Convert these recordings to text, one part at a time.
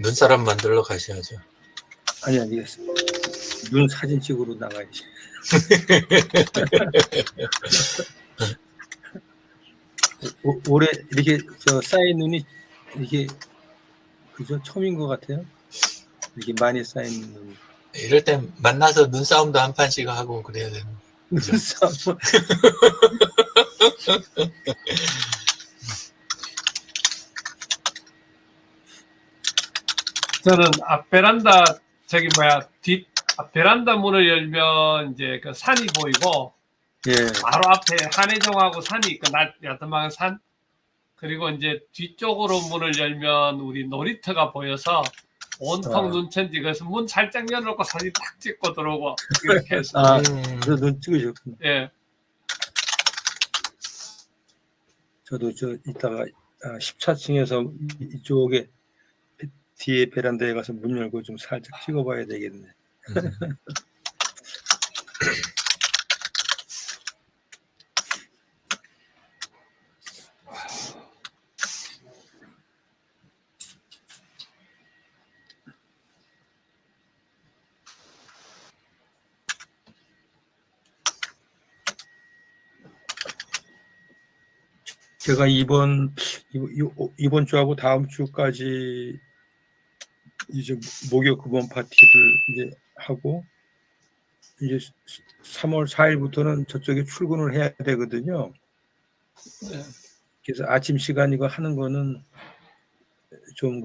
눈사람 만들러 가셔야죠. 아니, 눈 사진 찍으러 나가야지. 올해 이렇게 쌓인 눈이 이게 그죠? 처음인 것 같아요. 이렇게 많이 쌓인 눈. 이럴 땐 만나서 눈싸움도 한 판씩 하고 그래야 되는. 눈싸움. 저는 앞 베란다 베란다 문을 열면 이제 그 산이 보이고 예. 바로 앞에 한해종하고 산이 있고 야트망 산, 그리고 이제 뒤쪽으로 문을 열면 우리 놀이터가 보여서 온통 눈천지. 그래서 문 살짝 열어놓고 사진 딱 찍고 들어오고 이렇게 해서. 그래서 눈 찍으셨구나. 예. 저도 이따가 14층에서 이쪽에 뒤에 베란다에 가서 문 열고 좀 살짝 찍어봐야 되겠네. 제가 이번 주하고 다음 주까지 이제 목요 금원 파티를 이제 하고, 이제 3월 4일부터는 저쪽에 출근을 해야 되거든요. 네. 그래서 아침 시간 이거 하는 거는 좀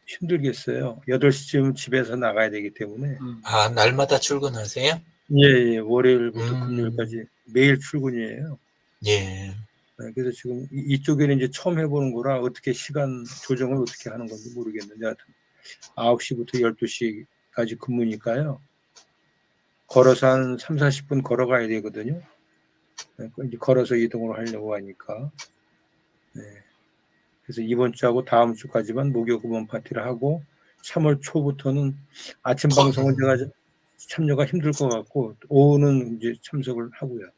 힘들겠어요. 8시쯤 집에서 나가야 되기 때문에. 아, 날마다 출근하세요? 예, 월요일부터 금요일까지 매일 출근이에요. 예. 그래서 지금 이쪽에는 이제 처음 해보는 거라 어떻게 시간 조정을 어떻게 하는 건지 모르겠는데, 하여튼 9시부터 12시까지 근무니까요. 걸어서 한 3, 40분 걸어가야 되거든요. 이제 걸어서 이동을 하려고 하니까. 네. 그래서 이번 주하고 다음 주까지만 목요 금원 파티를 하고, 3월 초부터는 아침 방송은 제가 참여가 힘들 것 같고, 오후는 이제 참석을 하고요.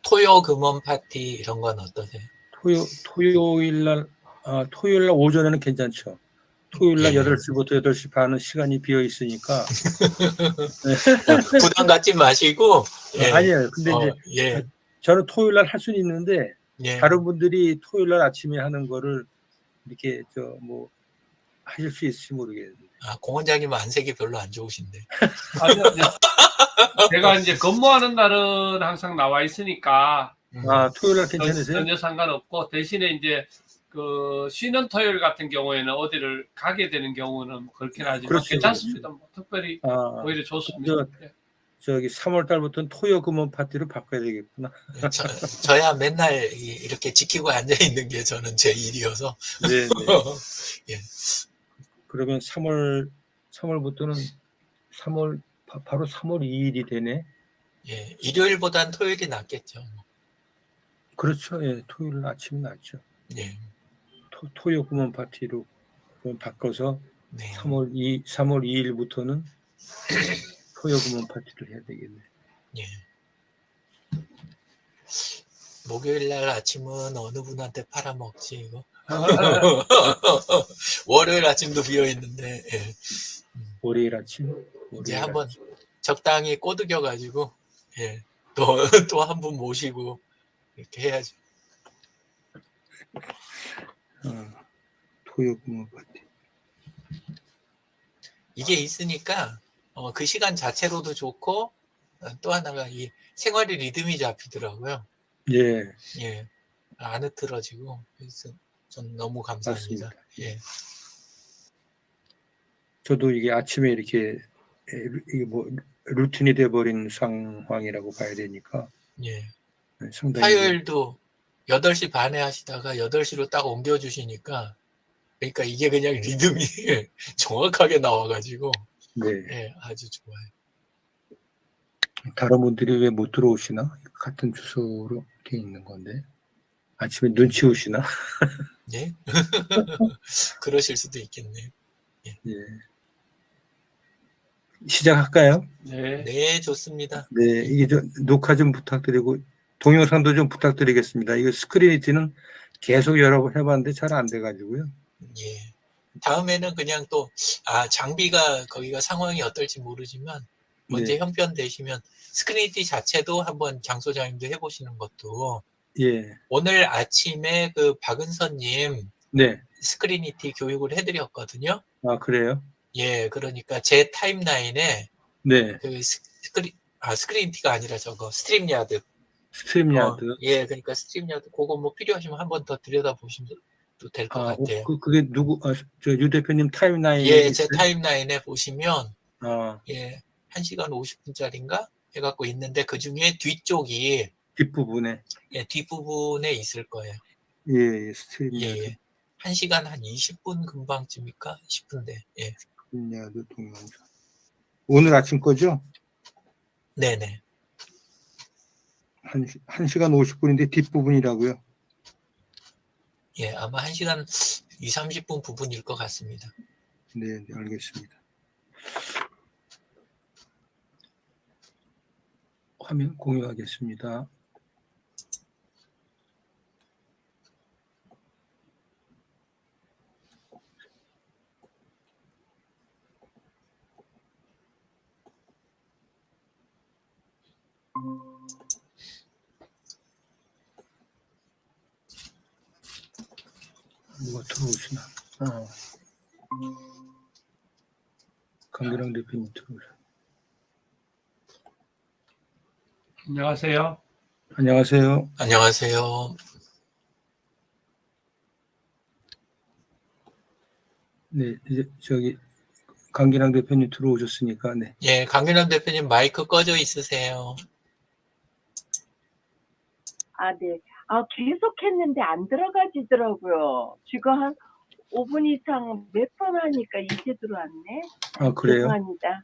토요 금원 파티 이런 건 어떠세요? 토요일 날 오전에는 괜찮죠. 토요일 날 예. 8시부터 8시 반은 시간이 비어 있으니까. 부담 갖지 마시고. 예. 아니에요. 근데 이제 예. 저는 토요일 날 할 수는 있는데, 예. 다른 분들이 토요일 날 아침에 하는 거를 이렇게 하실 수 있을지 모르겠는데. 아, 공원장님은 안색이 별로 안 좋으신데. 아니요, 제가 이제 근무하는 날은 항상 나와 있으니까. 토요일 날 괜찮으세요? 전혀 상관없고, 대신에 이제 그 쉬는 토요일 같은 경우에는 어디를 가게 되는 경우는 그렇긴 하지만 그렇죠, 괜찮습니다. 뭐 특별히 오히려 좋습니다. 3월 달부터는 토요 금원 파티로 바꿔야 되겠구나. 저야 맨날 이렇게 지키고 앉아 있는 게 저는 제 일이어서. 네. 예. 그러면 3월부터는 바로 3월 2일이 되네. 예. 일요일보단 토요일이 낫겠죠. 그렇죠. 예. 토요일 아침이 낫죠. 예. 토요 금원 파티로 바꿔서 네. 3월 2일부터는 토요 금원 파티를 해야 되겠네. 예. 목요일 날 아침은 어느 분한테 팔아먹지 이거? 월요일 아침도 비어 있는데. 예. 월요일 아침. 이제 한번 적당히 꼬드겨 가지고, 예. 또 한 분 모시고 이렇게 해야죠. 토요 금원 파티. 이게 있으니까 그 시간 자체로도 좋고, 또 하나가 이 생활의 리듬이 잡히더라고요. 예. 예. 안 흐트러지고. 그래서 전 너무 감사합니다. 맞습니다. 예. 저도 이게 아침에 이게 루틴이 돼버린 상황이라고 봐야 되니까. 예. 상당히. 화요일도 8시 반에 하시다가 8시로 딱 옮겨주시니까, 그러니까 이게 그냥 리듬이 정확하게 나와가지고, 네. 예, 아주 좋아요. 다른 분들이 왜 못 들어오시나? 같은 주소로 이렇게 있는 건데. 아침에 눈치 오시나? 예? 그러실 수도 있겠네요. 예. 시작할까요? 네. 네, 좋습니다. 네, 이게 녹화 좀 부탁드리고 동영상도 좀 부탁드리겠습니다. 이거 스크린이티는 계속 여러 번 해봤는데 잘 안 돼가지고요. 예. 다음에는 그냥 또, 장비가 거기가 상황이 어떨지 모르지만, 언제 네. 형편 되시면 스크린티 자체도 한번 장 소장님도 해보시는 것도, 예. 오늘 아침에 그 박은선님 네. 스크리니티 교육을 해드렸거든요. 아, 그래요? 예, 그러니까 제 타임라인에 네. 그 스크린티가 아니라 저거 스트림야드. 스트림야드. 예, 그러니까 스트림야드 그거 뭐 필요하시면 한번 더 들여다보시면 될 것 같아요. 그게 누구, 유 대표님 타임라인에 예, 제 있어요? 타임라인에 보시면, 아, 예, 1시간 50분짜리인가? 해갖고 있는데, 그 중에 뒤쪽이, 뒷부분에. 예, 뒷부분에 있을 거예요. 예, 예, 예, 스트림야드. 예. 1시간 한 20분 금방쯤일까 싶은데, 예. 스트림야드 동영상. 오늘 아침 거죠? 네네. 1시간 50분인데 뒷부분이라고요? 예, 아마 1시간 20, 30분 부분일 것 같습니다. 네, 네, 알겠습니다. 화면 공유하겠습니다. 누가 들어오시나? 강기랑 대표님 들어오세요. 안녕하세요. 안녕하세요. 안녕하세요. 네, 이제 강기랑 대표님 들어오셨으니까, 네. 예, 강균남 대표님 마이크 꺼져 있으세요. 네. 계속 했는데 안 들어가지더라고요. 지금 한 5분 이상 몇 번 하니까 이제 들어왔네. 그래요? 죄송합니다.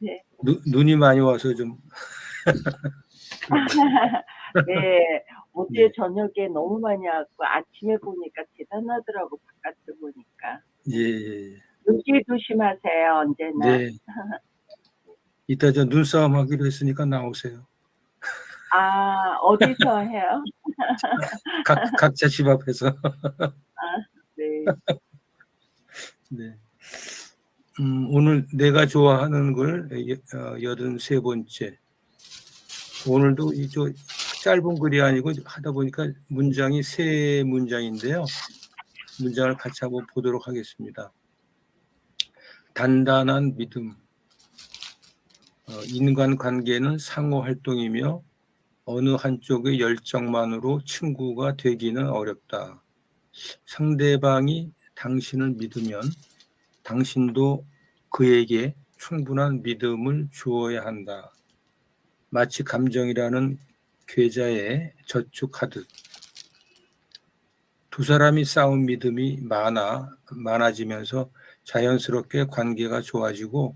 네. 눈이 많이 와서 좀. 네. 어제 네. 저녁에 너무 많이 왔고 아침에 보니까 대단하더라고, 바깥을 보니까. 예. 눈길 조심하세요, 언제나. 네. 이따 저 눈싸움 하기로 했으니까 나오세요. 어디서 해요? 각자 집 앞에서. 네. 네. 오늘 내가 좋아하는 걸 83번째. 오늘도 저 짧은 글이 아니고 하다 보니까 문장이 3문장인데요. 문장을 같이 한번 보도록 하겠습니다. 단단한 믿음. 인간관계는 상호활동이며 어느 한쪽의 열정만으로 친구가 되기는 어렵다. 상대방이 당신을 믿으면 당신도 그에게 충분한 믿음을 주어야 한다. 마치 감정이라는 계좌에 저축하듯 두 사람이 쌓은 믿음이 많아지면서 자연스럽게 관계가 좋아지고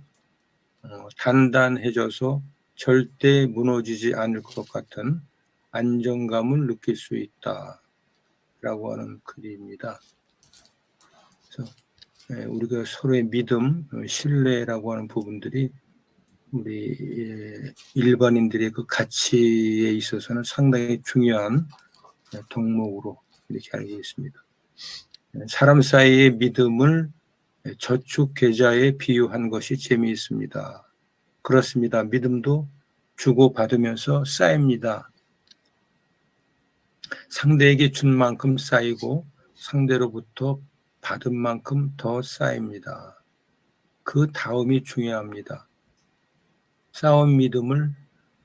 단단해져서 절대 무너지지 않을 것 같은 안정감을 느낄 수 있다라고 하는 글입니다. 그래서 우리가 서로의 믿음, 신뢰라고 하는 부분들이 우리 일반인들의 그 가치에 있어서는 상당히 중요한 덕목으로 이렇게 알고 있습니다. 사람 사이의 믿음을 저축 계좌에 비유한 것이 재미있습니다. 그렇습니다. 믿음도 주고받으면서 쌓입니다. 상대에게 준 만큼 쌓이고 상대로부터 받은 만큼 더 쌓입니다. 그 다음이 중요합니다. 쌓은 믿음을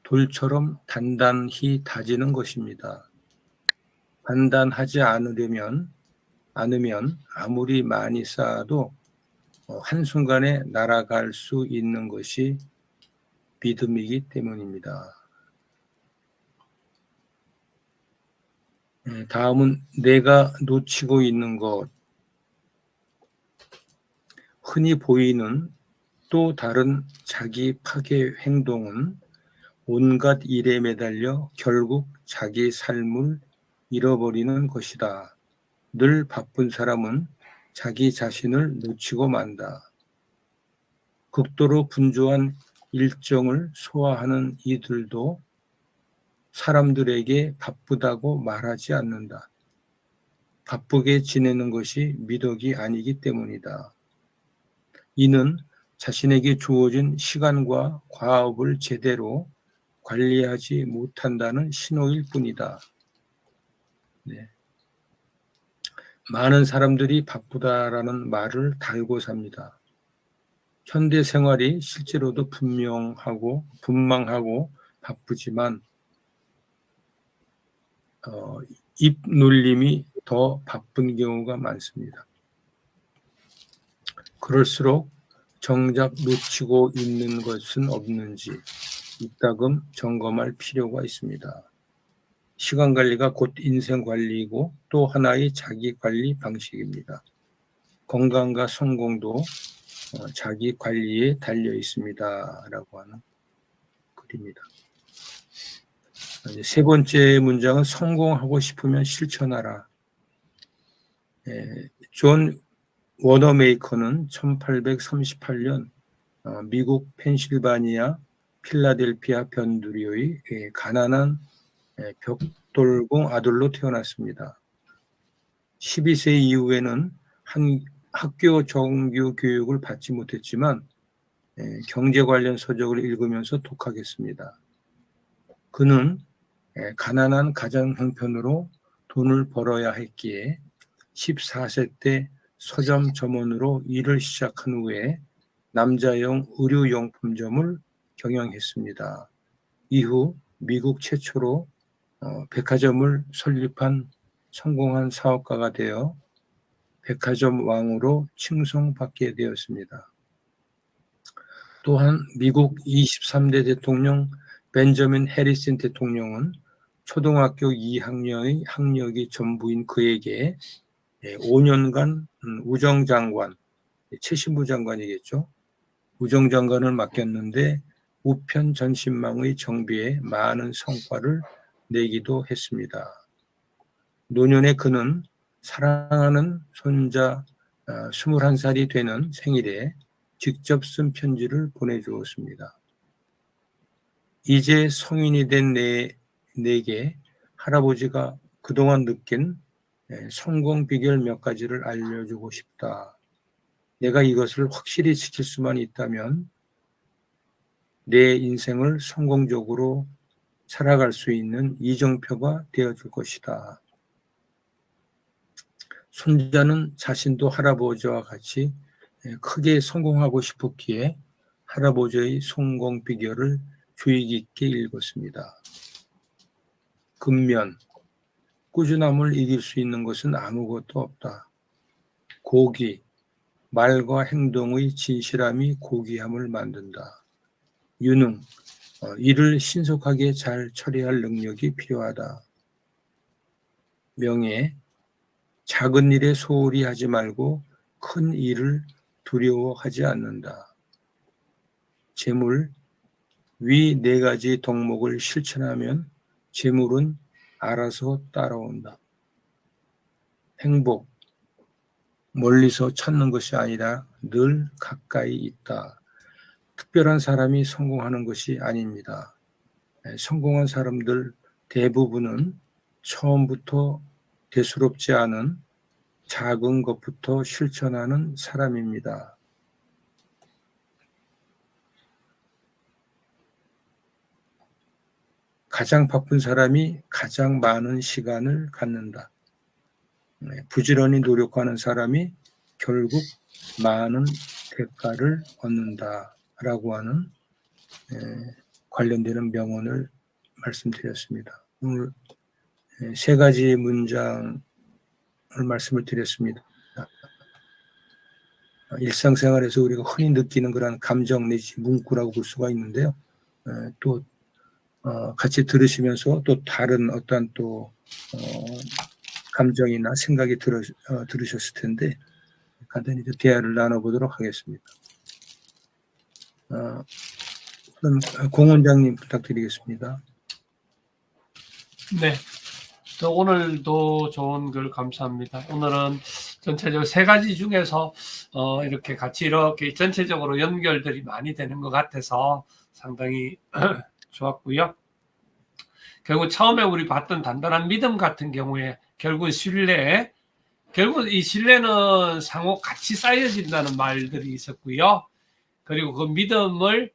돌처럼 단단히 다지는 것입니다. 단단하지 않으면 아무리 많이 쌓아도 한순간에 날아갈 수 있는 것이 믿음이기 때문입니다. 다음은 내가 놓치고 있는 것. 흔히 보이는 또 다른 자기 파괴 행동은 온갖 일에 매달려 결국 자기 삶을 잃어버리는 것이다. 늘 바쁜 사람은 자기 자신을 놓치고 만다. 극도로 분주한 일정을 소화하는 이들도 사람들에게 바쁘다고 말하지 않는다. 바쁘게 지내는 것이 미덕이 아니기 때문이다. 이는 자신에게 주어진 시간과 과업을 제대로 관리하지 못한다는 신호일 뿐이다. 네. 많은 사람들이 바쁘다라는 말을 달고 삽니다. 현대 생활이 실제로도 분망하고 바쁘지만 입 놀림이 더 바쁜 경우가 많습니다. 그럴수록 정작 놓치고 있는 것은 없는지 이따금 점검할 필요가 있습니다. 시간 관리가 곧 인생 관리이고 또 하나의 자기 관리 방식입니다. 건강과 성공도 자기 관리에 달려 있습니다. 라고 하는 글입니다. 세 번째 문장은 성공하고 싶으면 실천하라. 존 워너메이커는 1838년 미국 펜실바니아 필라델피아 변두리의 가난한 벽돌공 아들로 태어났습니다. 12세 이후에는 학교 정규 교육을 받지 못했지만 경제 관련 서적을 읽으면서 독학했습니다. 그는 가난한 가정 형편으로 돈을 벌어야 했기에 14세 때 서점 점원으로 일을 시작한 후에 남자용 의류용품점을 경영했습니다. 이후 미국 최초로 백화점을 설립한 성공한 사업가가 되어 백화점 왕으로 칭송받게 되었습니다. 또한 미국 23대 대통령 벤저민 해리슨 대통령은 초등학교 2학년의 학력이 전부인 그에게 5년간 우정장관, 최신부 장관이겠죠. 우정장관을 맡겼는데 우편 전신망의 정비에 많은 성과를 내기도 했습니다. 노년에 그는 사랑하는 손자 21살이 되는 생일에 직접 쓴 편지를 보내주었습니다. 이제 성인이 된 내게 할아버지가 그동안 느낀 성공 비결 몇 가지를 알려주고 싶다. 내가 이것을 확실히 지킬 수만 있다면 내 인생을 성공적으로 살아갈 수 있는 이정표가 되어줄 것이다. 손자는 자신도 할아버지와 같이 크게 성공하고 싶었기에 할아버지의 성공 비결을 주의 깊게 읽었습니다. 근면, 꾸준함을 이길 수 있는 것은 아무것도 없다. 고기, 말과 행동의 진실함이 고귀함을 만든다. 유능, 일을 신속하게 잘 처리할 능력이 필요하다. 명예, 작은 일에 소홀히 하지 말고 큰 일을 두려워하지 않는다. 재물, 위 4가지 덕목을 실천하면 재물은 알아서 따라온다. 행복, 멀리서 찾는 것이 아니라 늘 가까이 있다. 특별한 사람이 성공하는 것이 아닙니다. 성공한 사람들 대부분은 처음부터 대수롭지 않은 작은 것부터 실천하는 사람입니다. 가장 바쁜 사람이 가장 많은 시간을 갖는다. 부지런히 노력하는 사람이 결국 많은 대가를 얻는다라고 하는 관련되는 명언을 말씀드렸습니다. 오늘 3가지 문장을 말씀을 드렸습니다. 일상생활에서 우리가 흔히 느끼는 그런 감정 내지 문구라고 볼 수가 있는데요. 또 같이 들으시면서 또 다른 어떤 또 감정이나 생각이 들으셨을 텐데 간단히 대화를 나눠보도록 하겠습니다. 그럼 공 원장님 부탁드리겠습니다. 네. 오늘도 좋은 글 감사합니다. 오늘은 전체적으로 3가지 중에서 이렇게 같이 이렇게 전체적으로 연결들이 많이 되는 것 같아서 상당히 좋았고요. 결국 처음에 우리 봤던 단단한 믿음 같은 경우에 결국 신뢰, 결국 이 신뢰는 상호 같이 쌓여진다는 말들이 있었고요. 그리고 그 믿음을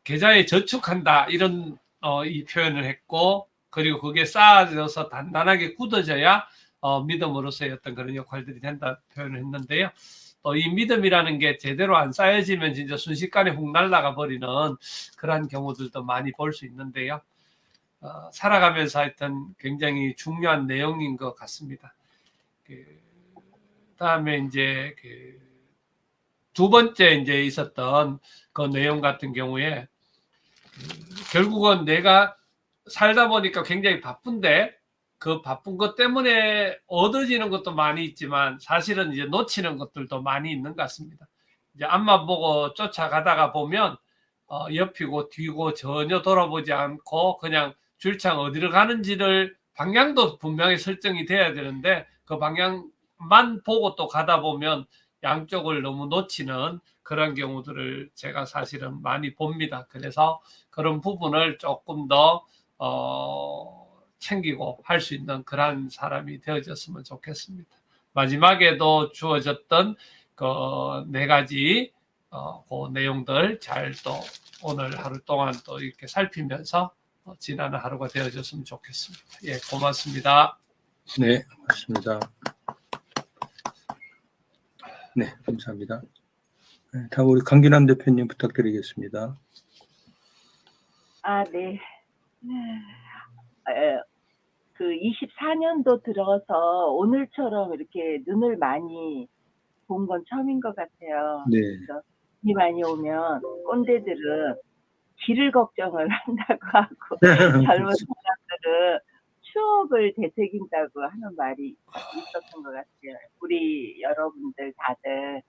계좌에 저축한다 이런 이 표현을 했고, 그리고 그게 쌓아져서 단단하게 굳어져야 믿음으로서의 어떤 그런 역할들이 된다 표현을 했는데요. 또 이 믿음이라는 게 제대로 안 쌓여지면 진짜 순식간에 훅 날아가 버리는 그러한 경우들도 많이 볼 수 있는데요. 살아가면서 하여튼 굉장히 중요한 내용인 것 같습니다. 다음에 이제 두 번째 이제 있었던 그 내용 같은 경우에 결국은 내가 살다 보니까 굉장히 바쁜데 그 바쁜 것 때문에 얻어지는 것도 많이 있지만 사실은 이제 놓치는 것들도 많이 있는 것 같습니다. 이제 앞만 보고 쫓아가다가 보면 옆이고 뒤고 전혀 돌아보지 않고 그냥 줄창 어디로 가는지를 방향도 분명히 설정이 돼야 되는데 그 방향만 보고 또 가다 보면 양쪽을 너무 놓치는 그런 경우들을 제가 사실은 많이 봅니다. 그래서 그런 부분을 조금 더 챙기고 할 수 있는 그런 사람이 되어졌으면 좋겠습니다. 마지막에도 주어졌던 그 4가지 그 내용들 잘 또 오늘 하루 동안 또 이렇게 살피면서 지나는 하루가 되어졌으면 좋겠습니다. 예, 고맙습니다. 네, 맞습니다. 네, 감사합니다. 네, 다음 우리 강기남 대표님 부탁드리겠습니다. 네. 그 24년도 들어서 오늘처럼 이렇게 눈을 많이 본 건 처음인 것 같아요. 네. 그래서 눈이 많이 오면 꼰대들은 길을 걱정을 한다고 하고 젊은 사람들은 추억을 되새긴다고 하는 말이 있었던 것 같아요. 우리 여러분들 다들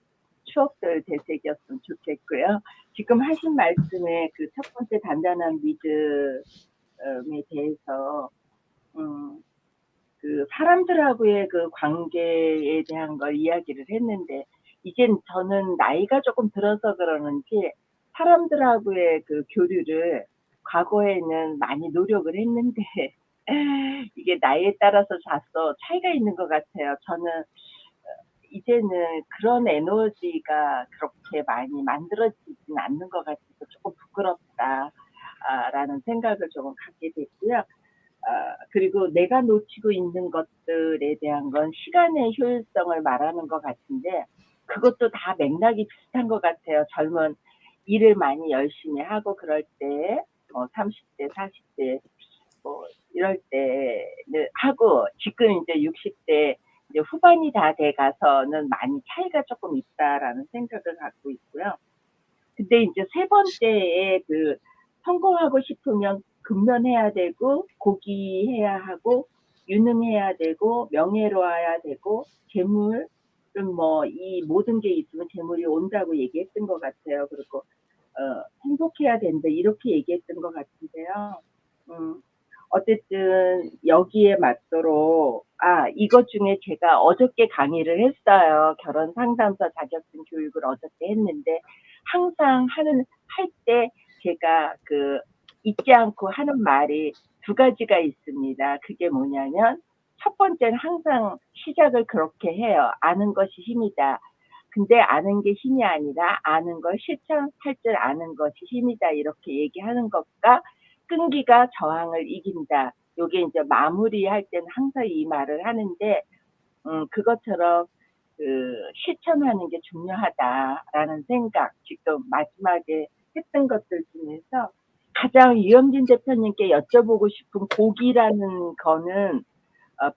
추억들 되새겼으면 좋겠고요. 지금 하신 말씀에 그 첫 번째 단단한 믿음에 대해서 그 사람들하고의 그 관계에 대한 걸 이야기를 했는데, 이젠 저는 나이가 조금 들어서 그러는지 사람들하고의 그 교류를 과거에는 많이 노력을 했는데 이게 나이에 따라서 차이가 있는 것 같아요. 저는 이제는 그런 에너지가 그렇게 많이 만들어지진 않는 것 같아서 조금 부끄럽다라는 생각을 조금 갖게 됐고요. 그리고 내가 놓치고 있는 것들에 대한 건 시간의 효율성을 말하는 것 같은데, 그것도 다 맥락이 비슷한 것 같아요. 젊은 일을 많이 열심히 하고 그럴 때, 30대, 40대, 이럴 때는 하고, 지금 이제 60대 이제 후반이 다 돼 가서는 많이 차이가 조금 있다라는 생각을 갖고 있고요. 근데 이제 세 번째에 그 성공하고 싶으면 근면해야 되고, 고귀해야 하고, 유능해야 되고, 명예로워야 되고, 재물은 이 모든 게 있으면 재물이 온다고 얘기했던 것 같아요. 그리고 행복해야 된다 이렇게 얘기했던 것 같은데요. 어쨌든 여기에 맞도록 이것 중에 제가 어저께 강의를 했어요. 결혼 상담사 자격증 교육을 어저께 했는데, 항상 할 때 제가 잊지 않고 하는 말이 2가지가 있습니다. 그게 뭐냐면, 첫 번째는 항상 시작을 그렇게 해요. 아는 것이 힘이다. 근데 아는 게 힘이 아니라 아는 걸 실천할 줄 아는 것이 힘이다. 이렇게 얘기하는 것과 끈기가 저항을 이긴다. 요게 이제 마무리할 때는 항상 이 말을 하는데, 그것처럼 실천하는 게 중요하다라는 생각, 지금 마지막에 했던 것들 중에서 가장 유영진 대표님께 여쭤보고 싶은 고기라는 거는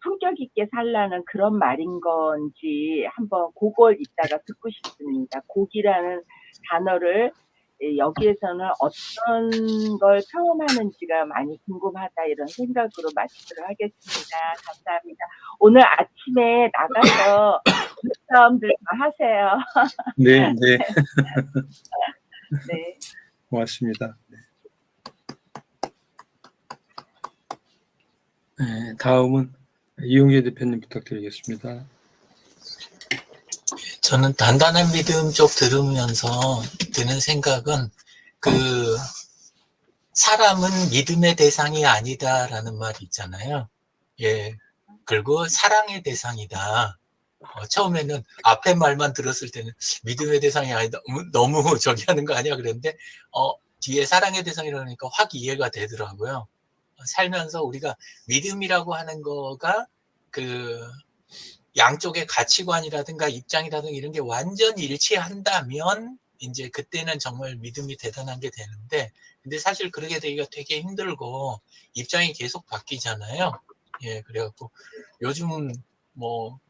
품격 있게 살라는 그런 말인 건지 한번 그걸 이따가 듣고 싶습니다. 고기라는 단어를 여기에서는 어떤 걸 표현하는지가 많이 궁금하다, 이런 생각으로 마치도록 하겠습니다. 감사합니다. 오늘 아침에 나가서 싸움들 하세요. 네, 네. 네. 고맙습니다. 네, 다음은 이용재 대표님 부탁드리겠습니다. 저는 단단한 믿음 쪽 들으면서 드는 생각은 사람은 믿음의 대상이 아니다라는 말이 있잖아요. 예. 그리고 사랑의 대상이다. 처음에는 앞에 말만 들었을 때는 믿음의 대상이 아니다. 너무 저기 하는 거 아니야? 그랬는데, 뒤에 사랑의 대상이라고 하니까 확 이해가 되더라고요. 살면서 우리가 믿음이라고 하는 거가 그 양쪽의 가치관이라든가 입장이라든가 이런 게 완전히 일치한다면 이제 그때는 정말 믿음이 대단한 게 되는데, 근데 사실 그렇게 되기가 되게 힘들고 입장이 계속 바뀌잖아요. 예, 그래갖고 요즘 뭐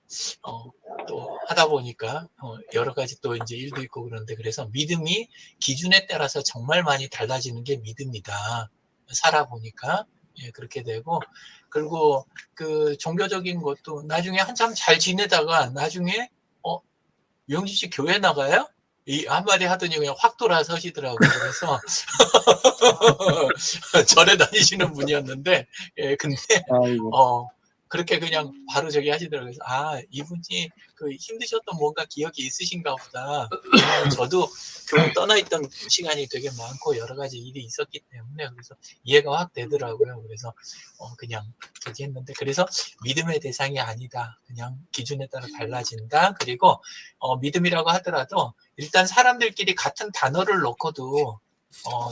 또 하다 보니까 여러 가지 또 이제 일도 있고 그런데, 그래서 믿음이 기준에 따라서 정말 많이 달라지는 게 믿음이다. 살아보니까 예, 그렇게 되고, 그리고 그 종교적인 것도 나중에 한참 잘 지내다가 나중에 유영진 씨 교회 나가요? 이 한마디 하더니 그냥 확 돌아서시더라고요. 그래서 절에 다니시는 분이었는데, 예, 근데 아이고. 그렇게 그냥 바로 저기 하시더라고요. 그래서 이분이 그 힘드셨던 뭔가 기억이 있으신가 보다. 왜냐하면 저도 교회 떠나 있던 시간이 되게 많고 여러 가지 일이 있었기 때문에, 그래서 이해가 확 되더라고요. 그래서 그냥 저기 했는데, 그래서 믿음의 대상이 아니다. 그냥 기준에 따라 달라진다. 그리고 믿음이라고 하더라도 일단 사람들끼리 같은 단어를 놓고도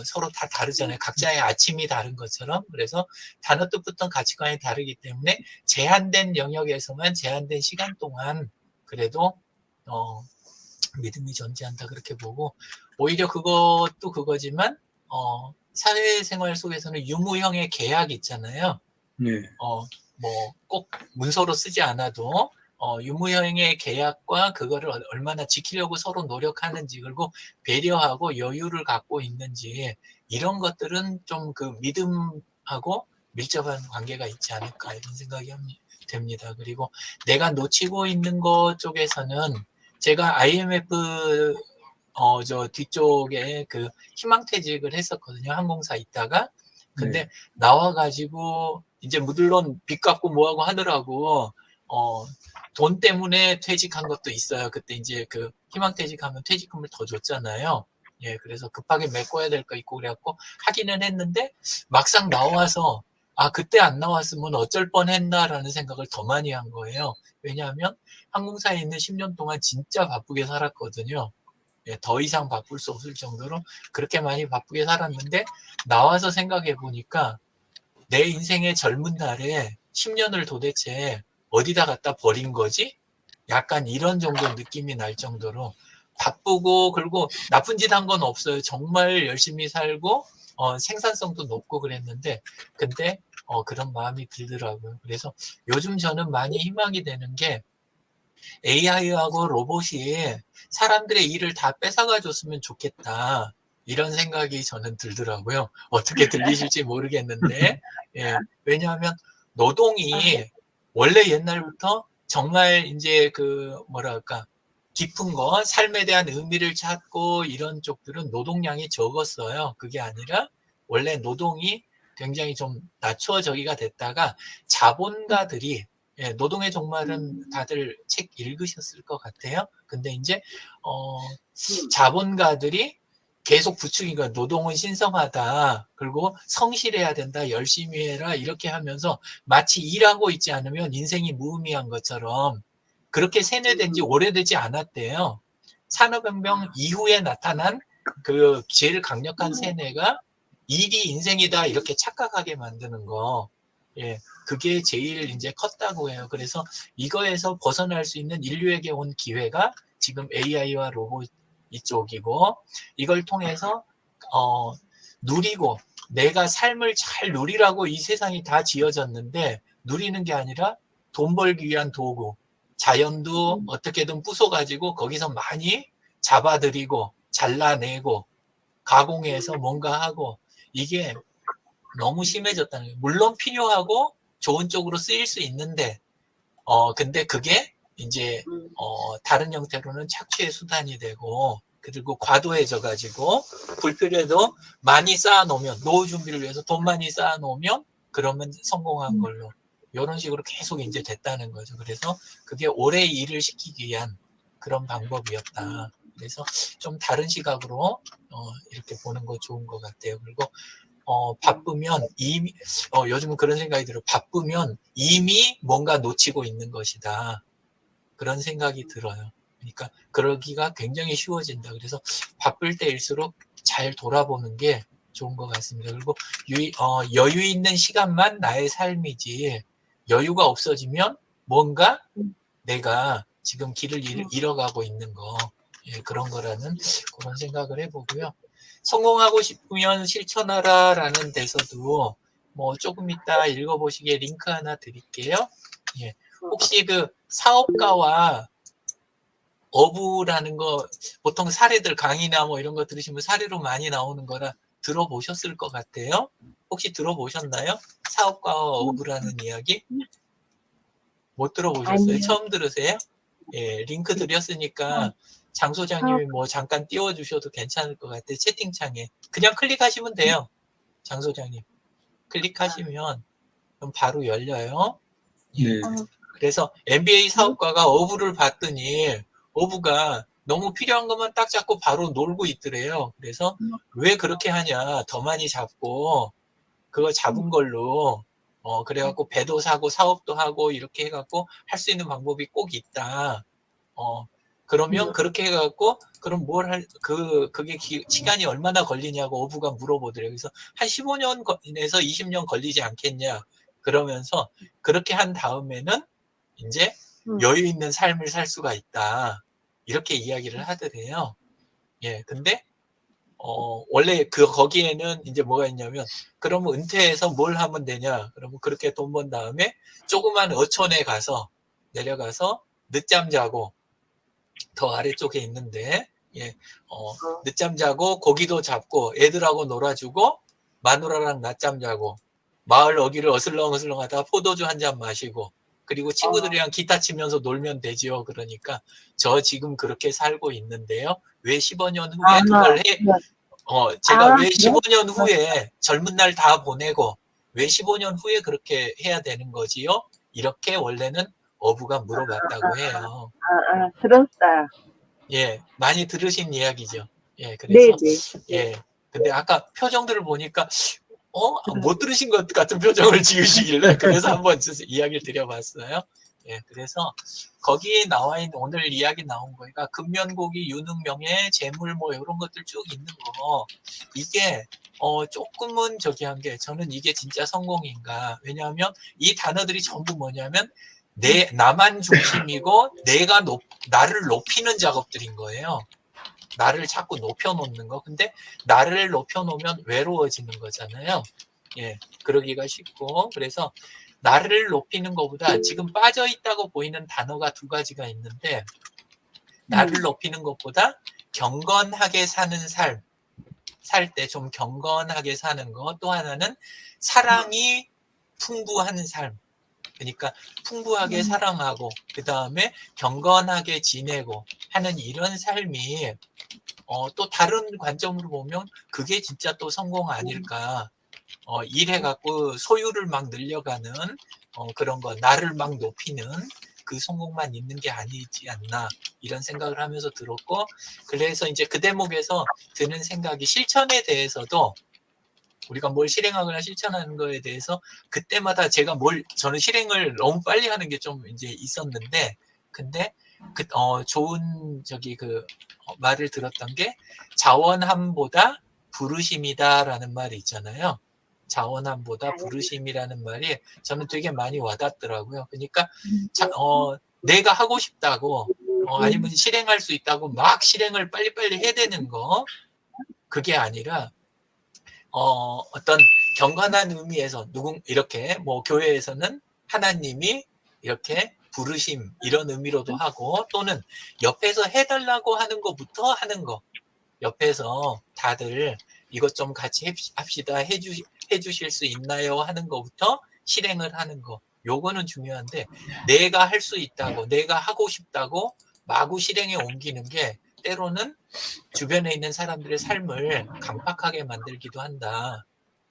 서로 다 다르잖아요. 각자의 아침이 다른 것처럼. 그래서 단어 뜻부터 가치관이 다르기 때문에 제한된 영역에서만 제한된 시간 동안 그래도 믿음이 존재한다, 그렇게 보고, 오히려 그것도 그거지만 사회생활 속에서는 유무형의 계약 있잖아요. 네. 뭐 꼭 문서로 쓰지 않아도 유무형의 계약과 그거를 얼마나 지키려고 서로 노력하는지, 그리고 배려하고 여유를 갖고 있는지, 이런 것들은 좀 그 믿음하고 밀접한 관계가 있지 않을까, 이런 생각이 됩니다. 그리고 내가 놓치고 있는 것 쪽에서는 제가 IMF 저 뒤쪽에 그 희망퇴직을 했었거든요. 항공사 있다가. 근데 네. 나와가지고 이제 물론 빚 갚고 뭐하고 하느라고 돈 때문에 퇴직한 것도 있어요. 그때 이제 그 희망퇴직하면 퇴직금을 더 줬잖아요. 예, 그래서 급하게 메꿔야 될 거 있고 그래갖고 하기는 했는데, 막상 나와서 그때 안 나왔으면 어쩔 뻔했나라는 생각을 더 많이 한 거예요. 왜냐하면 항공사에 있는 10년 동안 진짜 바쁘게 살았거든요. 예, 더 이상 바쁠 수 없을 정도로 그렇게 많이 바쁘게 살았는데, 나와서 생각해 보니까 내 인생의 젊은 날에 10년을 도대체 어디다 갖다 버린 거지? 약간 이런 정도 느낌이 날 정도로 바쁘고, 그리고 나쁜 짓 한 건 없어요. 정말 열심히 살고 생산성도 높고 그랬는데, 근데 그런 마음이 들더라고요. 그래서 요즘 저는 많이 희망이 되는 게 AI하고 로봇이 사람들의 일을 다 뺏어가 줬으면 좋겠다, 이런 생각이 저는 들더라고요. 어떻게 들리실지 모르겠는데, 예, 왜냐하면 노동이 원래 옛날부터 정말 이제 그 뭐랄까 깊은 거, 삶에 대한 의미를 찾고 이런 쪽들은 노동량이 적었어요. 그게 아니라 원래 노동이 굉장히 좀 낮춰져기가 됐다가 자본가들이, 예, 노동의 종말은 다들 책 읽으셨을 것 같아요. 근데 이제 자본가들이 계속 부추긴 거야. 노동은 신성하다. 그리고 성실해야 된다. 열심히 해라. 이렇게 하면서 마치 일하고 있지 않으면 인생이 무의미한 것처럼 그렇게 세뇌된 지 오래되지 않았대요. 산업혁명 이후에 나타난 그 제일 강력한 세뇌가 일이 인생이다, 이렇게 착각하게 만드는 거. 예, 그게 제일 이제 컸다고 해요. 그래서 이거에서 벗어날 수 있는 인류에게 온 기회가 지금 AI와 로봇 이쪽이고, 이걸 통해서 누리고, 내가 삶을 잘 누리라고 이 세상이 다 지어졌는데 누리는 게 아니라 돈 벌기 위한 도구, 자연도 어떻게든 부숴가지고 거기서 많이 잡아들이고 잘라내고 가공해서 뭔가 하고, 이게 너무 심해졌다는 거예요. 물론 필요하고 좋은 쪽으로 쓰일 수 있는데 근데 그게 이제 다른 형태로는 착취의 수단이 되고, 그리고 과도해져 가지고 불필요해도 많이 쌓아놓으면, 노후 준비를 위해서 돈 많이 쌓아놓으면 그러면 성공한 걸로, 이런 식으로 계속 이제 됐다는 거죠. 그래서 그게 오래 일을 시키기 위한 그런 방법이었다. 그래서 좀 다른 시각으로 이렇게 보는 거 좋은 것 같아요. 그리고 바쁘면 이미, 요즘은 그런 생각이 들어요. 바쁘면 이미 뭔가 놓치고 있는 것이다. 그런 생각이 들어요. 그러니까 그러기가 굉장히 쉬워진다. 그래서 바쁠 때일수록 잘 돌아보는 게 좋은 것 같습니다. 그리고 여유 있는 시간만 나의 삶이지, 여유가 없어지면 뭔가 내가 지금 길을 잃어가고 있는 거, 예, 그런 거라는 그런 생각을 해보고요. 성공하고 싶으면 실천하라라는 데서도 뭐 조금 이따 읽어보시기에 링크 하나 드릴게요. 예, 혹시 그 사업가와 어부라는 거 보통 사례들 강의나 뭐 이런 거 들으시면 사례로 많이 나오는 거라 들어보셨을 것 같아요. 혹시 들어보셨나요? 사업가와 어부라는 이야기? 못 들어보셨어요? 아니요. 처음 들으세요? 예, 링크 드렸으니까 장 소장님이 뭐 잠깐 띄워주셔도 괜찮을 것 같아요. 채팅창에. 그냥 클릭하시면 돼요. 장 소장님. 클릭하시면 그럼 바로 열려요. 예. 네. 그래서 MBA 사업가가 어부를 봤더니 어부가 너무 필요한 것만 딱 잡고 바로 놀고 있더래요. 그래서 왜 그렇게 하냐. 더 많이 잡고 그거 잡은 걸로 그래갖고 배도 사고 사업도 하고 이렇게 해갖고 할 수 있는 방법이 꼭 있다. 그러면 그렇게 해갖고 그럼 그게 시간이 얼마나 걸리냐고 어부가 물어보더래요. 그래서 한 15년에서 20년 걸리지 않겠냐. 그러면서 그렇게 한 다음에는 이제 여유 있는 삶을 살 수가 있다. 이렇게 이야기를 하더래요. 예, 근데 원래 거기에는 이제 뭐가 있냐면, 그러면 은퇴해서 뭘 하면 되냐? 그러면 그렇게 돈 번 다음에 조그만 어촌에 내려가서 늦잠 자고, 더 아래쪽에 있는데, 예, 늦잠 자고, 고기도 잡고, 애들하고 놀아주고, 마누라랑 낮잠 자고, 마을 어귀를 어슬렁어슬렁 하다가 포도주 한 잔 마시고, 그리고 친구들이랑 기타 치면서 놀면 되지요. 그러니까, 저 지금 그렇게 살고 있는데요. 왜 15년 후에 그걸 해? 제가 왜 15년 후에 젊은 날 다 보내고 왜 15년 후에 그렇게 해야 되는 거지요? 이렇게 원래는 어부가 물어봤다고 해요. 들었어요. 예, 많이 들으신 이야기죠. 예, 그래서 네네. 예, 근데 아까 표정들을 보니까 못 들으신 것 같은 표정을 지으시길래 그래서 한번 이야기를 드려봤어요. 예, 그래서 거기에 나와 있는 오늘 이야기 나온 거가 근면고기, 유능명예, 재물 뭐 이런 것들 쭉 있는 거 이게 조금은 저기 한 게 저는 이게 진짜 성공인가? 왜냐하면 이 단어들이 전부 뭐냐면 나만 중심이고 나를 높이는 작업들인 거예요. 나를 자꾸 높여놓는 거. 근데 나를 높여놓으면 외로워지는 거잖아요. 예, 그러기가 쉽고. 그래서 나를 높이는 것보다 지금 빠져있다고 보이는 단어가 두 가지가 있는데, 나를 높이는 것보다 경건하게 사는 삶, 살 때 좀 경건하게 사는 거. 또 하나는 사랑이 풍부한 삶. 그러니까 풍부하게 사랑하고 그 다음에 경건하게 지내고 하는 이런 삶이 또 다른 관점으로 보면 그게 진짜 또 성공 아닐까. 일해갖고 소유를 막 늘려가는 그런 거, 나를 막 높이는 그 성공만 있는 게 아니지 않나 이런 생각을 하면서 들었고, 그래서 이제 그 대목에서 드는 생각이 실천에 대해서도 우리가 뭘 실행하거나 실천하는 거에 대해서 그때마다 저는 실행을 너무 빨리 하는 게 좀 이제 있었는데, 근데 좋은 말을 들었던 게 자원함보다 부르심이다라는 말이 있잖아요. 자원함보다 부르심이라는 말이 저는 되게 많이 와닿더라고요. 그러니까 내가 하고 싶다고 아니면 실행할 수 있다고 막 실행을 빨리빨리 해야 되는 거, 그게 아니라 어떤 경건한 의미에서 이렇게 뭐 교회에서는 하나님이 이렇게 부르심 이런 의미로도 하고, 또는 옆에서 해달라고 하는 것부터 하는 거, 옆에서 다들 이것 좀 같이 합시다 해주실 수 있나요 하는 것부터 실행을 하는 거, 요거는 중요한데 내가 할 수 있다고 내가 하고 싶다고 마구 실행에 옮기는 게 때로는 주변에 있는 사람들의 삶을 강팍하게 만들기도 한다.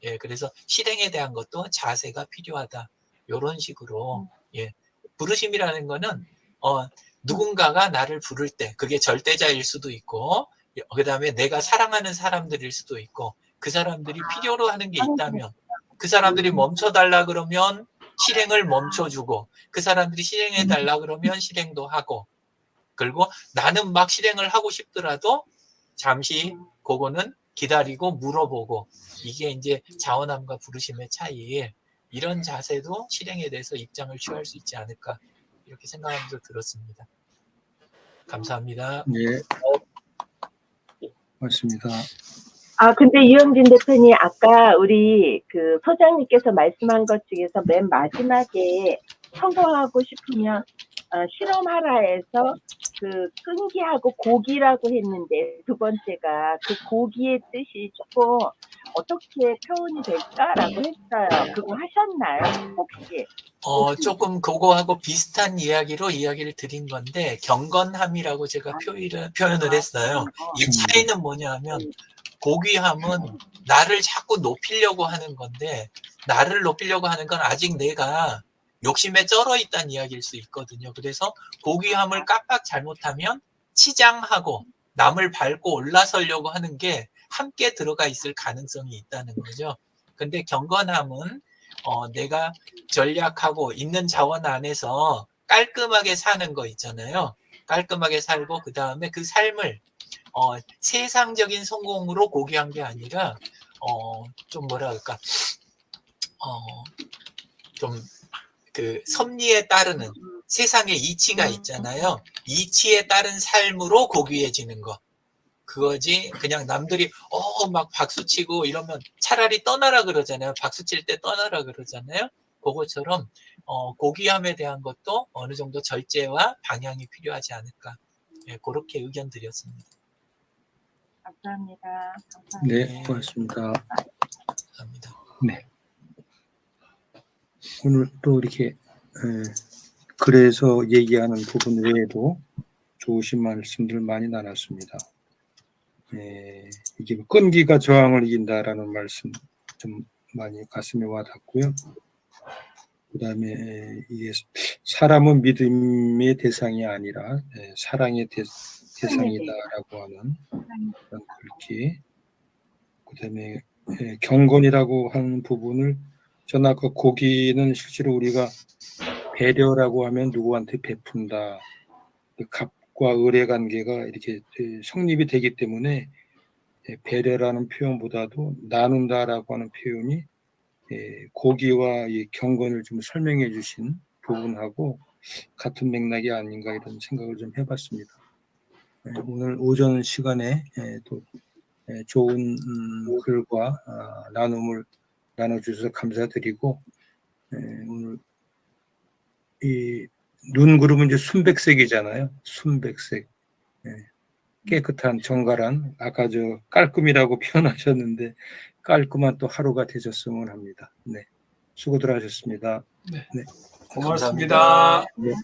예, 그래서 실행에 대한 것도 자세가 필요하다. 이런 식으로, 예, 부르심이라는 거는 누군가가 나를 부를 때 그게 절대자일 수도 있고, 그 다음에 내가 사랑하는 사람들일 수도 있고, 그 사람들이 필요로 하는 게 있다면 그 사람들이 멈춰달라 그러면 실행을 멈춰주고 그 사람들이 실행해달라 그러면 실행도 하고 그리고 나는 막 실행을 하고 싶더라도 잠시 그거는 기다리고 물어보고 이게 이제 자원함과 부르심의 차이 이런 자세도 실행에 대해서 입장을 취할 수 있지 않을까 이렇게 생각하면서 들었습니다. 감사합니다. 네, 맞습니다. 근데 이영진 대표님, 아까 우리 그 소장님께서 말씀한 것 중에서 맨 마지막에 성공하고 싶으면 실험하라 해서 그 끈기하고 고기라고 했는데 두 번째가 그 고기의 뜻이 조금 어떻게 표현이 될까라고 했어요. 그거 하셨나요? 혹시? 조금 그거하고 비슷한 이야기로 이야기를 드린 건데 경건함이라고 제가 표현을 했어요. 이 차이는 뭐냐 하면 고귀함은 나를 자꾸 높이려고 하는 건데 나를 높이려고 하는 건 아직 내가 욕심에 쩔어 있다는 이야기일 수 있거든요. 그래서 고귀함을 깜빡 잘못하면 치장하고 남을 밟고 올라서려고 하는 게 함께 들어가 있을 가능성이 있다는 거죠. 근데 경건함은 내가 전략하고 있는 자원 안에서 깔끔하게 사는 거 있잖아요. 깔끔하게 살고 그 다음에 그 삶을 세상적인 성공으로 고귀한 게 아니라 좀 뭐라 할까 좀 그 섭리에 따르는 세상의 이치가 있잖아요. 이치에 따른 삶으로 고귀해지는 거. 그거지 그냥 남들이 막 박수치고 이러면 차라리 떠나라 그러잖아요. 박수칠 때 떠나라 그러잖아요. 그것처럼 고귀함에 대한 것도 어느 정도 절제와 방향이 필요하지 않을까. 예, 그렇게 의견 드렸습니다. 감사합니다. 네, 고맙습니다. 감사합니다. 네. 오늘 또 이렇게 그래서 얘기하는 부분 외에도 좋으신 말씀들 많이 나눴습니다. 이게 끈기가 저항을 이긴다라는 말씀 좀 많이 가슴에 와닿고요. 그 다음에 이게 사람은 믿음의 대상이 아니라 사랑의 대상이다라고 하는 그런 글귀. 그 다음에 경건이라고 하는 부분을 전 아까 고기는 실제로 우리가 배려라고 하면 누구한테 베푼다. 갑과 을의 관계가 이렇게 성립이 되기 때문에 배려라는 표현보다도 나눈다라고 하는 표현이 고기와 이 경건을 좀 설명해 주신 부분하고 같은 맥락이 아닌가 이런 생각을 좀 해봤습니다. 오늘 오전 시간에 또 좋은 글과 나눔을 나눠주셔서 감사드리고 오늘 이 눈구름은 이제 순백색이잖아요. 순백색. 깨끗한 정갈한 아까 저 깔끔이라고 표현하셨는데 깔끔한 또 하루가 되셨으면 합니다. 네, 수고들 하셨습니다. 네. 네. 고맙습니다. 감사합니다. 네.